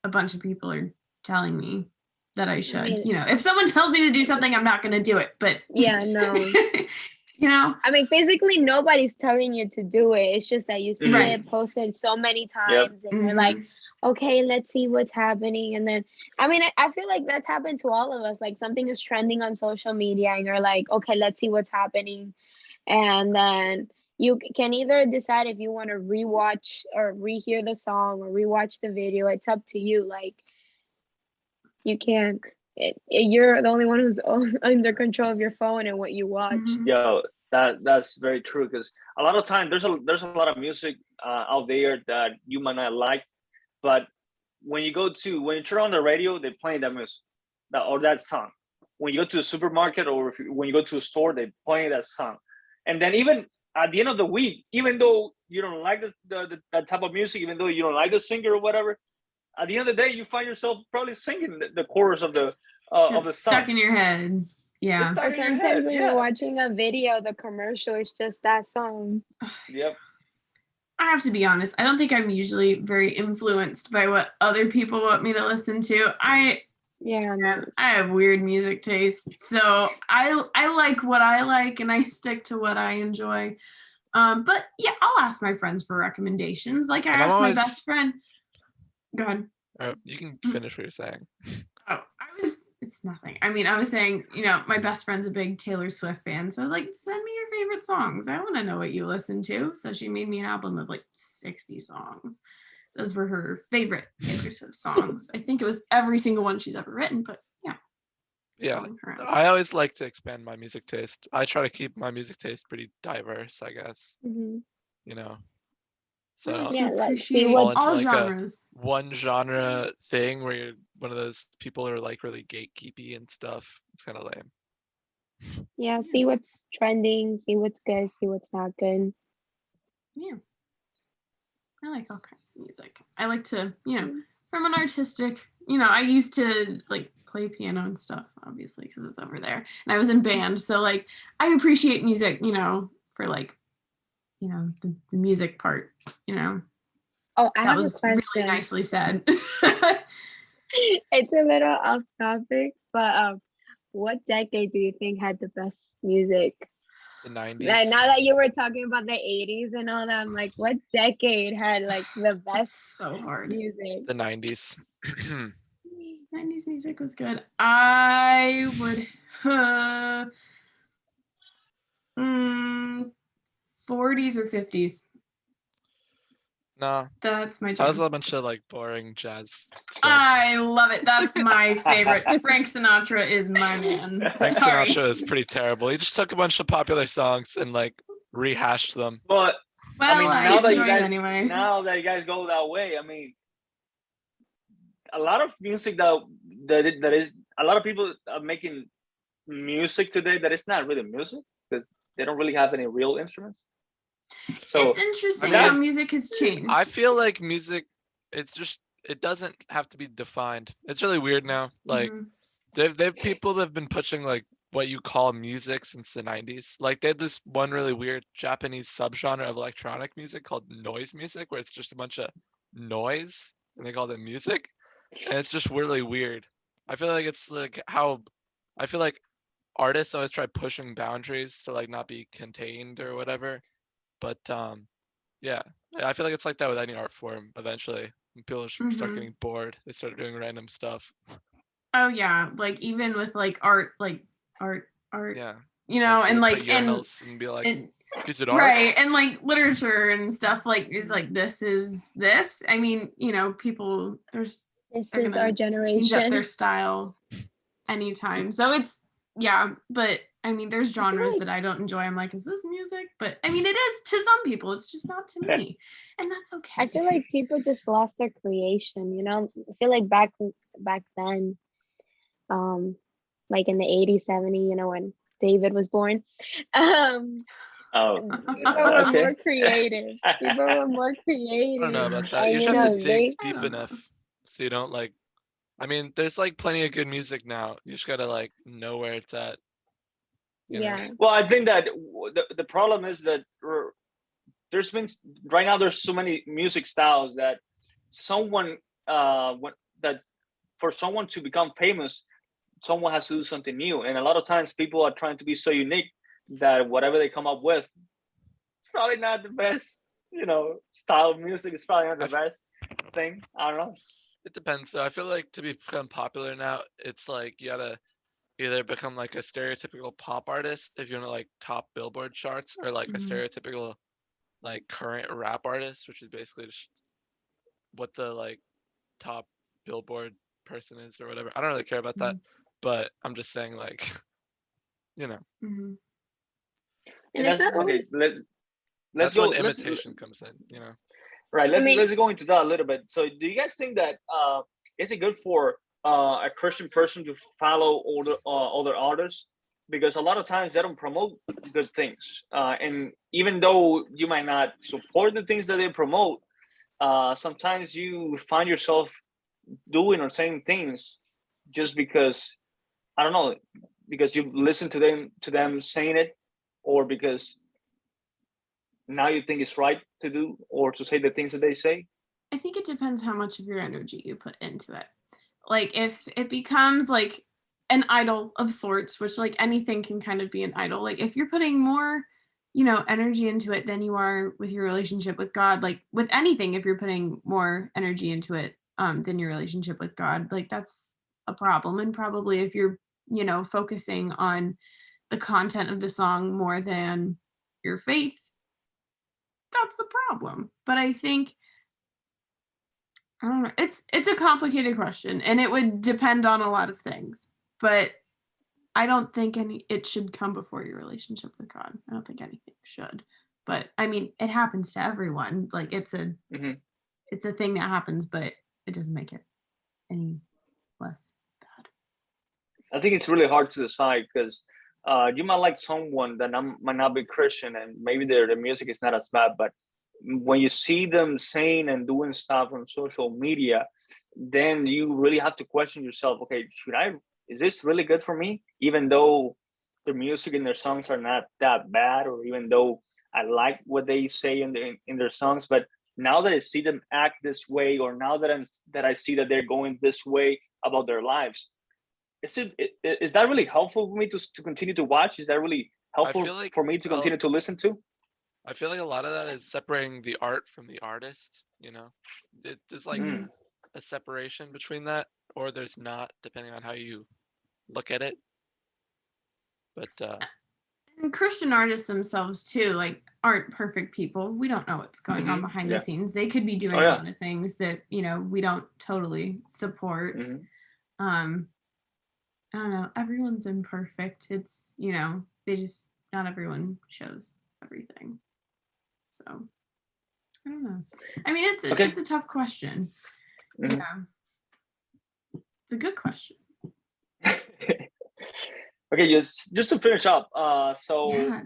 a bunch of people are telling me that I should. mean- If someone tells me to do something, I'm not going to do it. But Yeah, no. I mean, physically, nobody's telling you to do it. It's just that you see Right. it posted so many Yep. times, and you're like, Mhm. okay, let's see what's happening. And then, I mean, I feel like that's happened to all of us. Like something is trending on social media, and you're like, okay, let's see what's happening. And then you can either decide if you want to rewatch or rehear the song or rewatch the video. It's up to you. Like, you can't. You're the only one who's under control of your phone and what you watch. Mhm. Yeah, that's very true, because a lot of time there's a lot of music out there that you might not like, but when you turn on the radio, they're playing that music, or that song. When you go to the supermarket, or when you go to a store, they're playing that song. And then even at the end of the week, even though you don't like that type of music, even though you don't like the singer or whatever, at the end of the day, you find yourself probably singing the chorus of the It's song. stuck in your head. Yeah. It's stuck But in your head. sometimes when Yeah. you're watching a video, the commercial is just that song. Yep. I have to be honest. I don't think I'm usually very influenced by what other people want me to listen to. Yeah, no. I have weird music taste, so I like what I like, and I stick to what I enjoy. But yeah, I'll ask my friends for recommendations. Like I And I'm asked my always- best friend. Go ahead. You can finish what you're saying. Oh, it's nothing. I mean, I was saying, my best friend's a big Taylor Swift fan. So I was like, send me your favorite songs. I want to know what you listen to. So she made me an album of like 60 songs. Those were her favorite Taylor Swift songs. I think it was every single one she's ever written, but yeah. Yeah, I always like to expand my music taste. I try to keep my music taste pretty diverse, I guess. Mhm. So I don't Yeah, like, appreciate see fall what- into all like genres. one genre thing where you're one of those people who are like really gatekeepy and stuff. It's kind of lame. Yeah, see what's trending, see what's good, see what's not good. Yeah. I like all kinds of music. I like to, from an artistic, I used to like play piano and stuff, obviously, because it's over there. And I was in band. So like I appreciate music, for like, the music part, Oh, I that have a was question. really nicely said. It's a little off topic, but what decade do you think had the best music? The 90s. Like, now that you were talking about the 80s and all that, I'm like, what decade had like the That's best so hard. music? The 90s. 90s music was good. I would 40s or 50s. No, That's my that was jam. a bunch of like boring jazz stuff. I love it. That's my favorite. Frank Sinatra is my man. Frank Sorry. Sinatra is pretty terrible. He just took a bunch of popular songs and like rehashed them. But Well, I mean, I now that enjoy you him guys anyway. go that way, I mean, a lot of music that is a lot of people are making music today that is not really music because they don't really have any real instruments. So It's interesting I mean, how music has changed. I feel like music, it doesn't have to be defined. It's really weird now. Like Mhm. they've people that have been pushing like what you call music since the 90s. Like they had this one really weird Japanese subgenre of electronic music called noise music, where it's just a bunch of noise and they called it music. And it's just really weird. I feel like it's like how I feel like artists always try pushing boundaries to like not be contained or whatever. But yeah, I feel like it's like that with any art form eventually. When people start Mhm. getting bored, they start doing random stuff. Oh yeah, like even with like art, Yeah. you know, Like and people put like and urinals and be like, and is it art? right, and like literature and stuff like is like this is this. I mean, you know, people This they're is our gonna change up their generation. style anytime. So it's yeah, but I mean, there's I feel genres like that I don't enjoy. I'm like, is this music? But I mean, it is to some people. It's just not to me, and that's okay. I feel like people just lost their creation, you know? I feel like back then, like in the 80s, 70s, you know, when David was born, um, oh, people were okay. more creative. People were more I don't know creative. about that. And You you just have to know, dig they I deep don't know. enough so you don't like. I mean, there's like plenty of good music now. You just gotta like know where it's at. You know. yeah. Well, I think that the problem is that there's been right now there's so many music styles that someone that for someone to become famous, someone has to do something new, and a lot of times people are trying to be so unique that whatever they come up with, it's probably not the best. Style of music is probably not the best thing. I don't know. It depends. So I feel like to become popular now, it's like you gotta either become like a stereotypical pop artist if you're in like top Billboard charts, or like a Mhm. stereotypical like current rap artist, which is basically just what the like top Billboard person is or whatever. I don't really care about that, but I'm just saying like, you know, Mhm. And And it's that's not okay. always, Let's that's when go. imitation comes in, you know. Right. I mean, Let's go into that a little bit. So, do you guys think that is it good for a Christian person to follow older artists? Because a lot of times they don't promote good things, and even though you might not support the things that they promote, sometimes you find yourself doing or saying things just because I don't know, because you listen to them saying it, or because now you think it's right to do or to say the things that they say. I think it depends how much of your energy you put into it. Like if it becomes like an idol of sorts, which like anything can kind of be an idol. Like if you're putting more, you know, energy into it than you are with your relationship with God, like with anything, if you're putting more energy into it than your relationship with God, like that's a problem. And probably if you're, you know, focusing on the content of the song more than your faith, that's the problem. But I think I don't know. It's a complicated question, and it would depend on a lot of things. But I don't think it should come before your relationship with God. I don't think anything should. But I mean, it happens to everyone. Like Mhm. it's a thing that happens, but it doesn't make it any less bad. I think it's really hard to decide because you might like someone that might not be Christian and maybe their music is not as bad, but when you see them saying and doing stuff on social media, then you really have to question yourself. Okay, is this really good for me? Even though their music and their songs are not that bad, or even though I like what they say in their songs, but now that I see them act this way, or now that I see that they're going this way about their lives, is that really helpful for me to continue to watch? Is that really I helpful feel like for me to continue to listen to? I feel like a lot of that is separating the art from the artist, you know. There's like Mm. a separation between that, or there's not, depending on how you look at it. But And Christian artists themselves too, like, aren't perfect people. We don't know what's going on behind the Yeah. scenes. They could be doing Oh a yeah. lot of things that, we don't totally support. Mhm. Um, I don't know. Everyone's imperfect. It's, they just, not everyone shows everything. So I don't know. I mean, Okay. it's a tough question. Mhm. Yeah. It's a good question. Okay, just to finish up. So Yeah.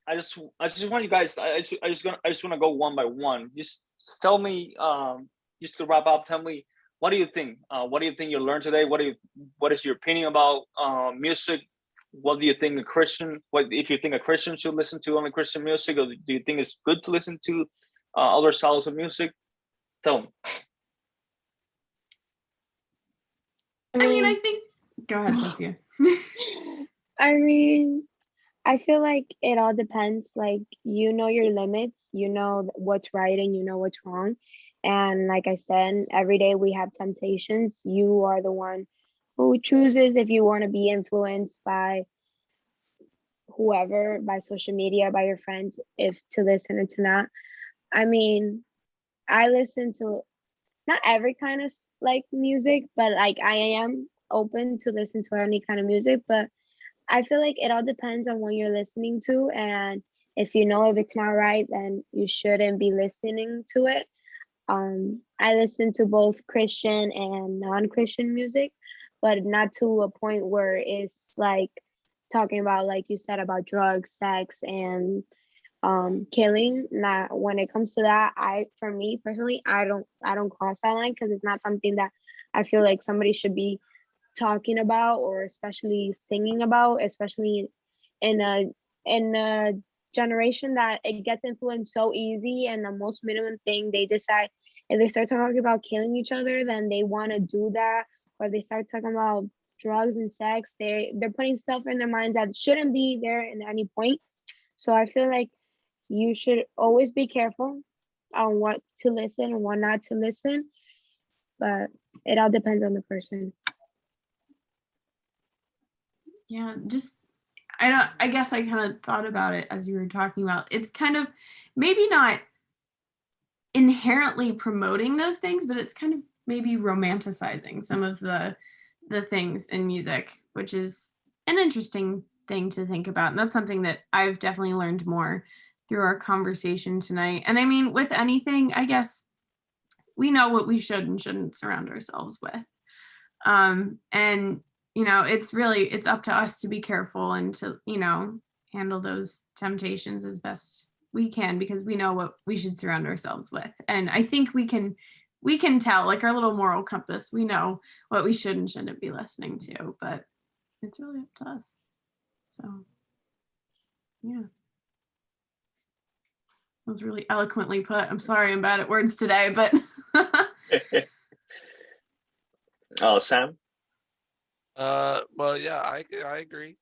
I just want you guys. I just want to go one by one. Just tell me. Just to wrap up, tell me, what do you think? What do you think you learned today? What is your opinion about music? What do you think a Christian? What if you think a Christian should listen to only Christian music, or do you think it's good to listen to other styles of music? Tell me. I mean, I think. Go ahead, Cecia. I mean, I feel like it all depends. Like, you know your limits, you know what's right and you know what's wrong. And like I said, every day we have temptations. You are the one who chooses if you want to be influenced by whoever, by social media, by your friends, if to listen or to not. I mean, I listen to not every kind of like music, but like I am open to listen to any kind of music. But I feel like it all depends on what you're listening to, and if you know if it's not right, then you shouldn't be listening to it. I listen to both Christian and non-Christian music, but not to a point where it's like talking about, like you said, about drugs, sex, and killing. Not when it comes to that, for me personally, I don't cross that line because it's not something that I feel like somebody should be talking about or especially singing about, especially in a generation that it gets influenced so easy, and the most minimum thing they decide, if they start talking about killing each other, then they want to do that. Or they start talking about drugs and sex, they're putting stuff in their minds that shouldn't be there in any point. So I feel like you should always be careful on what to listen and what not to listen, but it all depends on the person. Yeah, just I guess I kind of thought about it as you were talking about. It's kind of maybe not inherently promoting those things, but it's kind of maybe romanticizing some of the things in music, which is an interesting thing to think about. And that's something that I've definitely learned more through our conversation tonight. And I mean, with anything, I guess we know what we should and shouldn't surround ourselves with. And it's up to us to be careful and to, handle those temptations as best we can, because we know what we should surround ourselves with. And I think we can tell, like, our little moral compass, we know what we should and shouldn't be listening to, but it's really up to us. So yeah. That was really eloquently put. I'm sorry I'm bad at words today, but Oh, Sam. Well, yeah, I agree.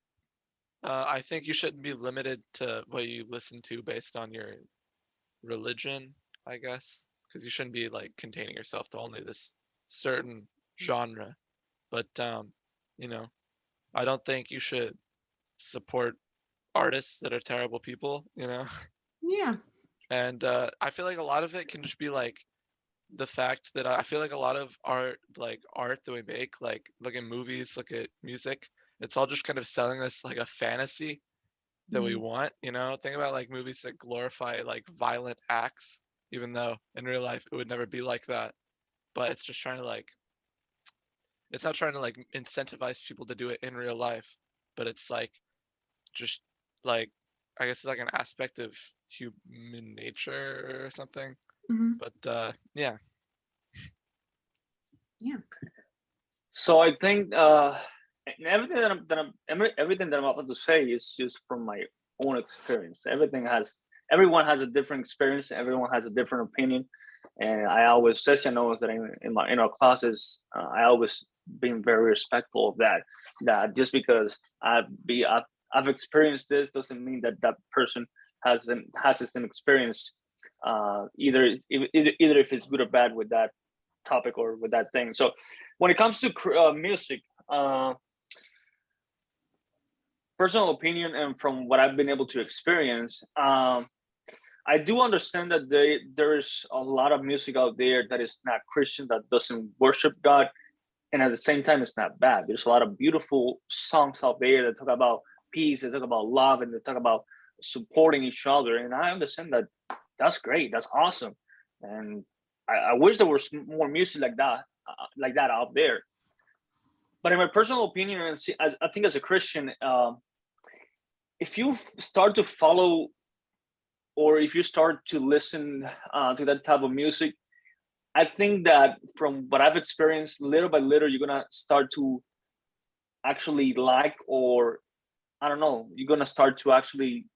I think you shouldn't be limited to what you listen to based on your religion, I guess, because you shouldn't be like containing yourself to only this certain genre. But I don't think you should support artists that are terrible people, yeah. And I feel like a lot of it can just be like the fact that I feel like a lot of art, like art that we make, like look at movies, look at music, it's all just kind of selling us like a fantasy that we want, Think about like movies that glorify like violent acts, even though in real life it would never be like that. But it's just trying to like, it's not trying to like incentivize people to do it in real life, but it's like just like, I guess it's like an aspect of human nature or something. Mm-hmm. But yeah. Yeah. So I think everything everything that I'm about to say is just from my own experience. Everyone has a different experience. Everyone has a different opinion, and I always Cecia knows that in our classes, I always been very respectful of that. That just because I've experienced this doesn't mean that that person has the same experience. Either if it's good or bad with that topic or with that thing. So when it comes to music, personal opinion and from what I've been able to experience, I do understand that there's a lot of music out there that is not Christian, that doesn't worship God, and at the same time, it's not bad. There's a lot of beautiful songs out there that talk about peace, they talk about love, and they talk about supporting each other. And I understand that that's great, that's awesome, and I wish there was more music like that out there. But in my personal opinion, and I think as a Christian, if you start to follow or if you start to listen to that type of music, I think that from what I've experienced, little by little, you're gonna start to actually like, or I don't know, you're gonna start to actually,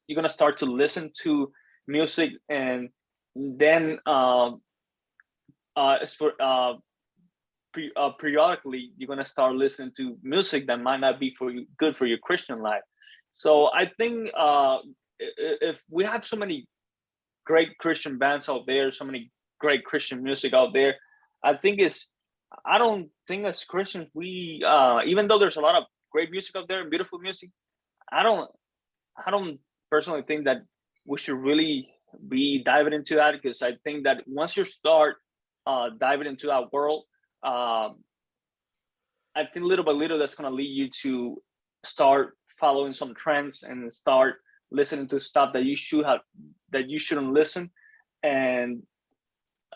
you're gonna start to listen to music, and then as for periodically, you're gonna start listening to music that might not be for you good for your Christian life. So I think if we have so many great Christian bands out there, so many great Christian music out there, I think I don't think as Christians we even though there's a lot of great music out there and beautiful music, I don't personally think that we should really be diving into that, because I think that once you start diving into that world, I think little by little that's going to lead you to start following some trends and start listening to stuff that you shouldn't listen, and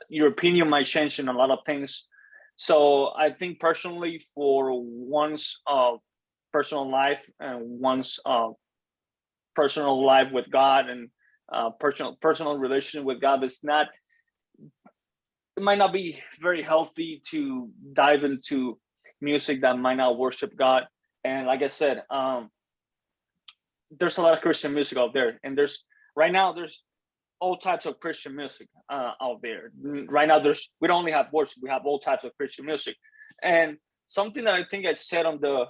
your opinion might change in a lot of things. So I think personally, for one's personal life and one's personal life with God, and personal relationship with God, it might not be very healthy to dive into music that might not worship God. And like I said, there's a lot of Christian music out there, and right now there's all types of Christian music out there. Right now, we don't only have worship; we have all types of Christian music. And something that I think I said on the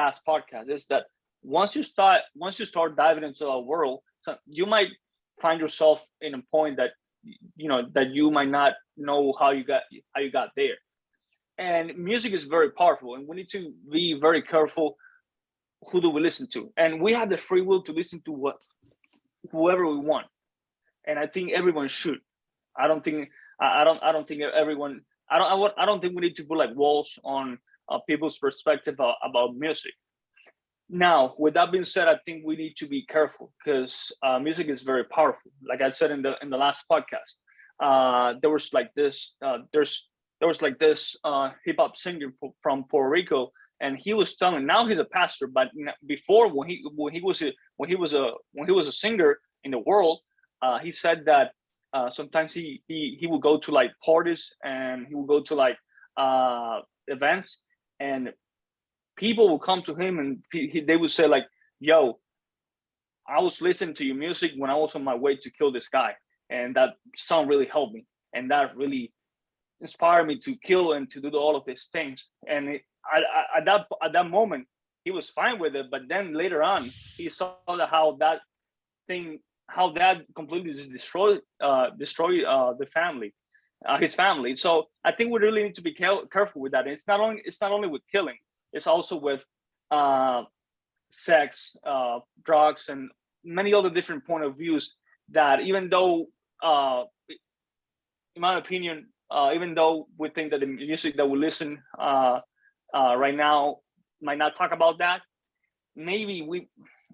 last podcast is that once you start diving into a world, so you might find yourself in a point that that you might not know how you got there. And music is very powerful, and we need to be very careful who do we listen to. And we have the free will to listen to whoever we want, and I think everyone should. I don't think everyone. I don't think we need to put like walls on people's perspective about music. Now, with that being said, I think we need to be careful, because music is very powerful. Like I said in the last podcast, there was like this hip hop singer from Puerto Rico, and he was telling. Now he's a pastor, but before, when he was a singer in the world, he said that sometimes he would go to like parties, and he would go to like events, and people will come to him, and they would say like, "Yo, I was listening to your music when I was on my way to kill this guy, and that song really helped me, and that really inspired me to kill and to do all of these things." And at that moment, he was fine with it, but then later on, he saw how that completely destroyed the family, his family. So I think we really need to be careful with that. And it's not only with killing; it's also with sex, drugs, and many other different point of views. That even though, in my opinion, even though we think that the music that we listen right now might not talk about that, maybe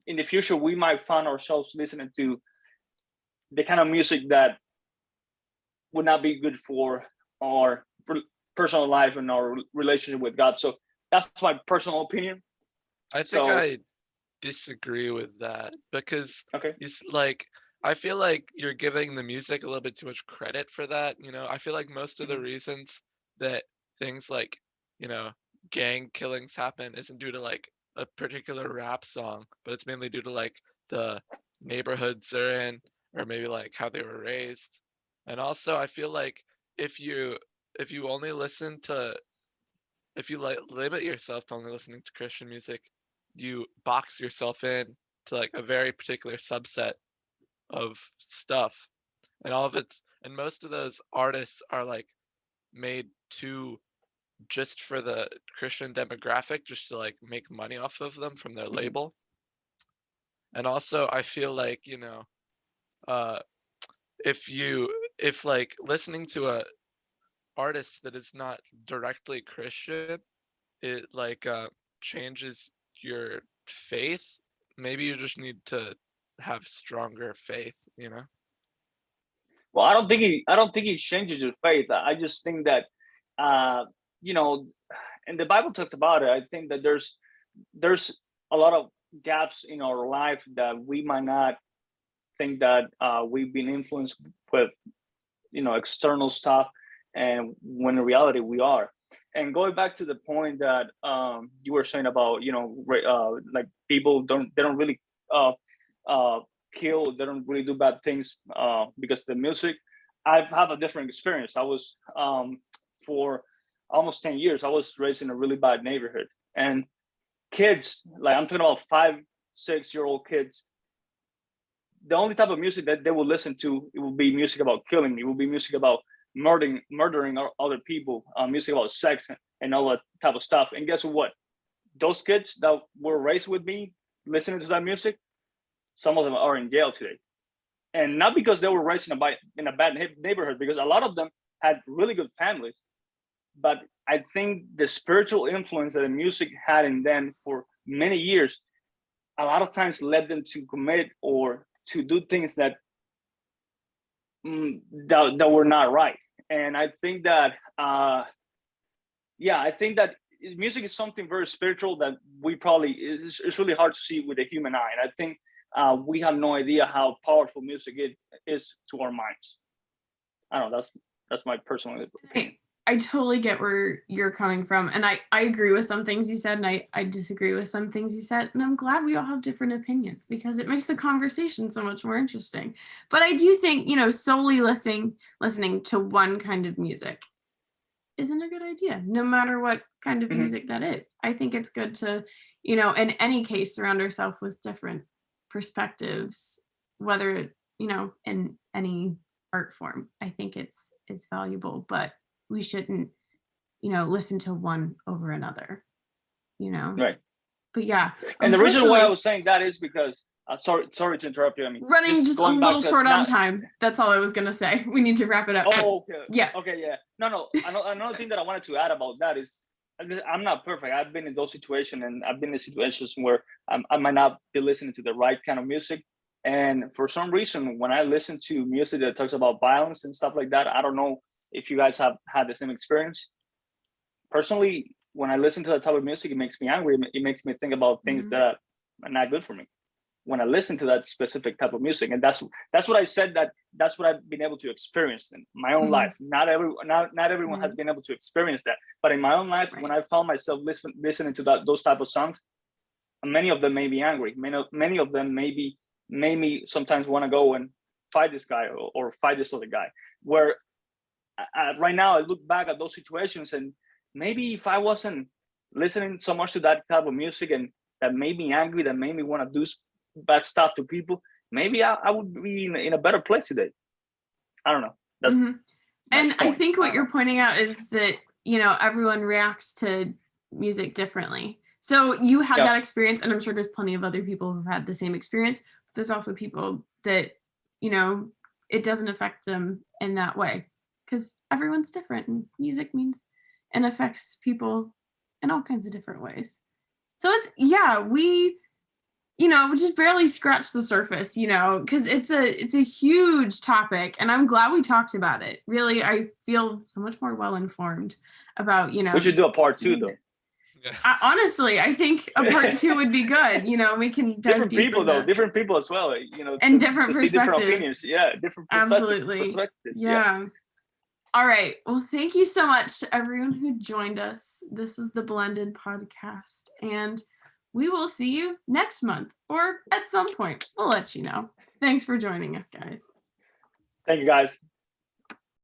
in the future we might find ourselves listening to the kind of music that would not be good for our personal life and our relationship with God. So that's my personal opinion. I think I disagree with that, because Okay. it's like, I feel like you're giving the music a little bit too much credit for that. I feel like most of the reasons that things like, gang killings happen isn't due to like a particular rap song, but it's mainly due to like the neighborhoods they're in, or maybe like how they were raised. And also I feel like if you only listen to, if you limit yourself to only listening to Christian music, you box yourself in to like a very particular subset of stuff, and most of those artists are like made to just for the Christian demographic, just to like make money off of them from their label. And also I feel like, you know, if like listening to a artist that is not directly Christian, it like changes your faith. Maybe you just need to have stronger faith, you know? Well, I don't think it changes your faith. I just think that, you know, and the Bible talks about it. I think that there's a lot of gaps in our life that we might not think that we've been influenced with, you know, external stuff, and when in reality we are. And going back to the point that you were saying about, you know, like people they don't really uh, uh, kill, they don't really do bad things because of the music. I've had a different experience. I was for almost 10 years, I was raised in a really bad neighborhood, and kids, like I'm talking about 5, 6 year old kids, the only type of music that they will listen to, it will be music about killing. It will be music about murdering other people, music about sex and all that type of stuff. And guess what? Those kids that were raised with me listening to that music, some of them are in jail today. And not because they were raised in a bad neighborhood, because a lot of them had really good families. But I think the spiritual influence that the music had in them for many years, a lot of times led them to commit or to do things that that were not right. And I think that I think that music is something very spiritual that we probably it's really hard to see with the human eye. And I think we have no idea how powerful music is to our minds. I don't know, that's my personal opinion. I totally get where you're coming from. And I agree with some things you said, and I disagree with some things you said. And I'm glad we all have different opinions because it makes the conversation so much more interesting. But I do think, you know, solely listening to one kind of music isn't a good idea, no matter what kind of music that is. I think it's good to, you know, in any case, surround ourselves with different perspectives, whether, you know, in any art form. I think it's valuable, but we shouldn't, you know, listen to one over another, you know? Right. But yeah. And the reason why I was saying that is because, sorry to interrupt you. I mean, running just a little short on time. That's all I was going to say. We need to wrap it up. Oh, okay. Yeah. Okay, yeah. No. Another thing that I wanted to add about that is I'm not perfect. I've been in those situations, and I've been in situations where I might not be listening to the right kind of music. And for some reason, when I listen to music that talks about violence and stuff like that, I don't know if you guys have had the same experience. Personally, when I listen to that type of music, it makes me angry. It makes me think about things that are not good for me when I listen to that specific type of music. And that's what I said, that's what I've been able to experience in my own life. Not everyone has been able to experience that. But in my own life, when I found myself listening to those type of songs, many of them made me angry. Many of them made me sometimes want to go and fight this guy or fight this other guy. Where right now I look back at those situations, and maybe if I wasn't listening so much to that type of music and that made me angry, that made me want to do bad stuff to people, maybe I would be in a better place today. I don't know. That's and I think what you're pointing out is that, you know, everyone reacts to music differently. So you had that experience, and I'm sure there's plenty of other people who've had the same experience. But there's also people that, you know, it doesn't affect them in that way because everyone's different, and music means and affects people in all kinds of different ways. So we, you know, just barely scratched the surface, you know, because it's a huge topic, and I'm glad we talked about it. Really, I feel so much more well-informed about, you know. We should do a part 2 though. Yeah. Honestly, I think a part 2 would be good. You know, we can dive different people though, different people as well. You know, and different perspectives. Different opinions. Yeah, different Absolutely. perspectives. Yeah. All right. Well, thank you so much to everyone who joined us. This was the Blended Podcast, and we will see you next month or at some point. We'll let you know. Thanks for joining us, guys. Thank you, guys.